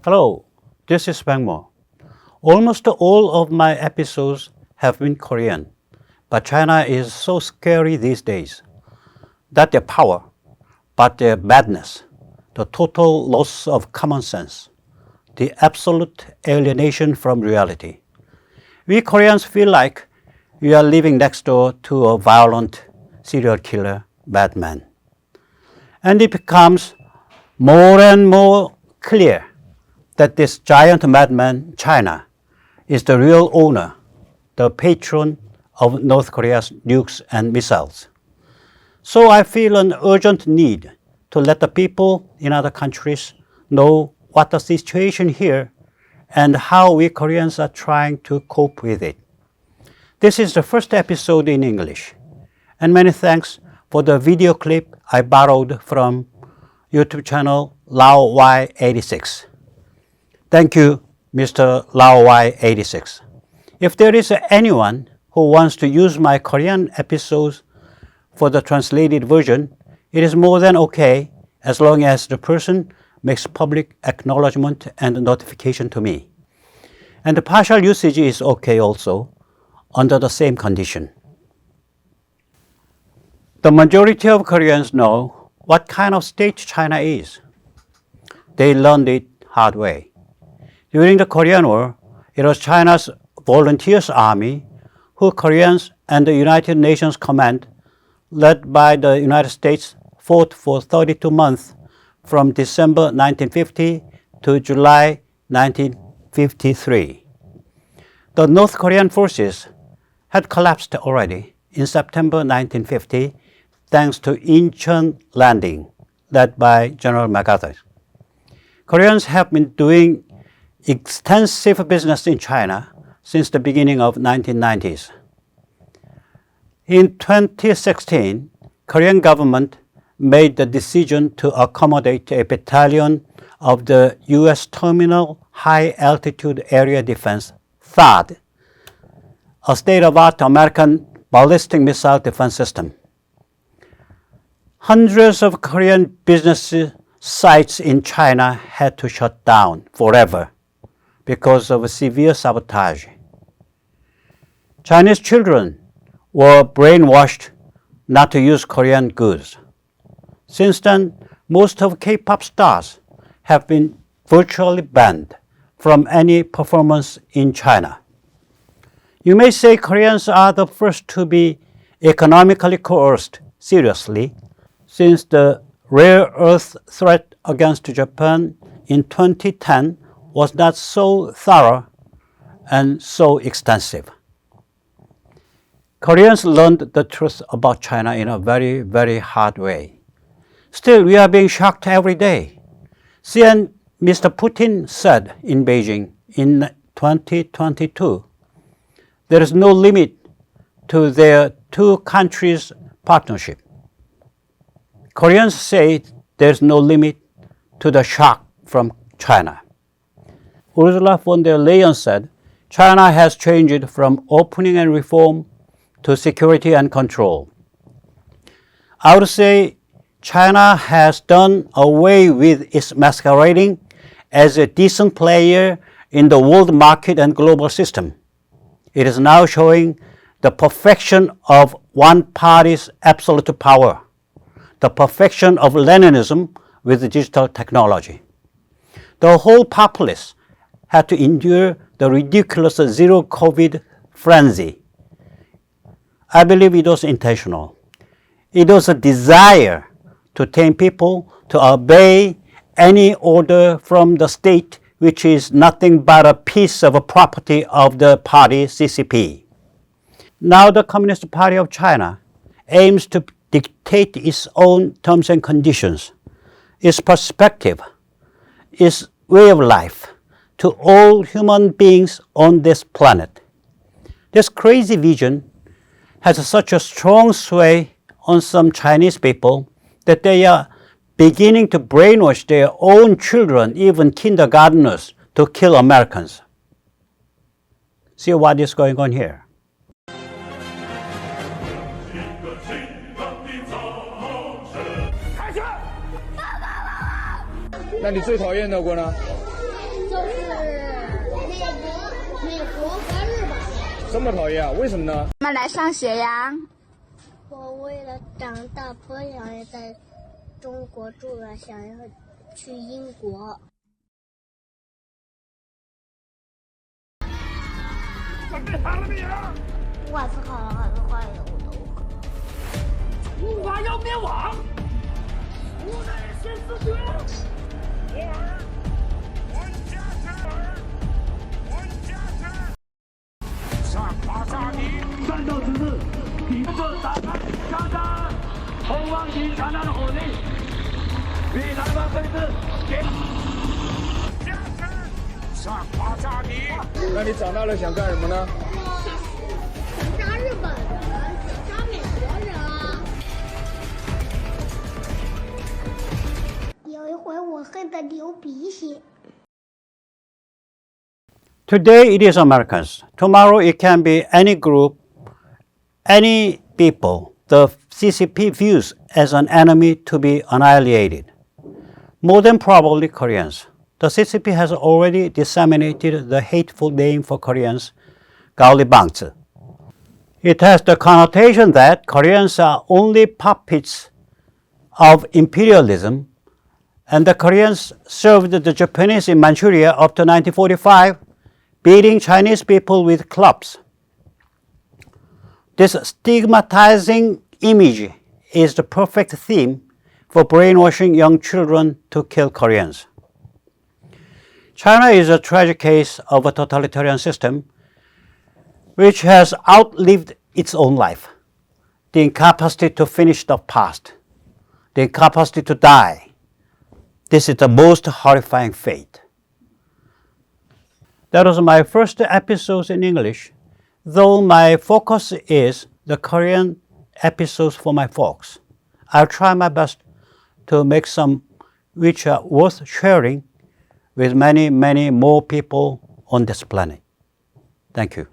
Hello, this is Bangmo. Almost all of my episodes have been Korean, but China is so scary these days. Not their power, but their madness, the total loss of common sense, the absolute alienation from reality. We Koreans feel like we are living next door to a violent serial killer madman. And it becomes more and more clear that this giant madman, China, is the real owner, the patron of North Korea's nukes and missiles. So I feel an urgent need to let the people in other countries know what the situation here and how we Koreans are trying to cope with it. This is the first episode in English, and many thanks for the video clip I borrowed from YouTube channel LaoY86. Thank you, Mr. LaoY86. If there is anyone who wants to use my Korean episodes for the translated version, it is more than okay as long as the person makes public acknowledgement and notification to me. And the partial usage is okay also, under the same condition. The majority of Koreans know what kind of state China is. They learned it hard way. During the Korean War, it was China's volunteers army who Koreans and the United Nations Command, led by the United States, fought for 32 months from December 1950 to July 1953. The North Korean forces had collapsed already in September 1950 thanks to Incheon landing, led by General MacArthur. Koreans have been doing extensive business in China since the beginning of 1990s. In 2016, Korean government made the decision to accommodate a battalion of the U.S. Terminal High Altitude Area Defense, THAAD, a state-of-the-art American ballistic missile defense system. Hundreds of Korean business sites in China had to shut down forever because of severe sabotage. Chinese children were brainwashed not to use Korean goods. Since then, most of K-pop stars have been virtually banned from any performance in China. You may say Koreans are the first to be economically coerced seriously since the rare earth threat against Japan in 2010 was not so thorough and so extensive. Koreans learned the truth about China in a very, very hard way. Still, we are being shocked every day. See, and Mr. Putin said in Beijing in 2022, there is no limit to their two countries' partnership. Koreans say there is no limit to the shock from China. Ursula von der Leyen said, China has changed from opening and reform to security and control. I would say China has done away with its masquerading as a decent player in the world market and global system. It is now showing the perfection of one party's absolute power, the perfection of Leninism with digital technology. The whole populace had to endure the ridiculous zero COVID frenzy. I believe it was intentional. It was a desire to tame people to obey any order from the state, which is nothing but a piece of a property of the party CCP. Now the Communist Party of China aims to dictate its own terms and conditions, its perspective, its way of life to all human beings on this planet. This crazy vision has such a strong sway on some Chinese people that they are beginning to brainwash their own children, even kindergartners, to kill Americans. See what is going on here. 那你最讨厌的国呢？就是美国和日本。这么讨厌，为什么呢？妈妈来上学呀？我为了长大不想要在中国住了，想要去英国。准备好了没有？我是好了还是坏的，我都可。中华要灭亡，无奈先自绝。我儿，还家之，还家之。上马萨尼，战斗指示，凭着打开枪战，后方请强大的火力，与南方对峙。家之，上马萨尼。那你长大了想干什么呢？想杀日本人，想杀美国人。有一回我恨得流鼻血。Today it is Americans. Tomorrow it can be any group, any people the CCP views as an enemy to be annihilated. More than probably Koreans. The CCP has already disseminated the hateful name for Koreans, Gaolibangzi. It has the connotation that Koreans are only puppets of imperialism, and the Koreans served the Japanese in Manchuria up to 1945, beating Chinese people with clubs. This stigmatizing image is the perfect theme for brainwashing young children to kill Koreans. China is a tragic case of a totalitarian system which has outlived its own life. The incapacity to finish the past, the incapacity to die. This is the most horrifying fate. That was my first episode in English, though my focus is the Korean episodes for my folks. I'll try my best to make some which are worth sharing with many, many more people on this planet. Thank you.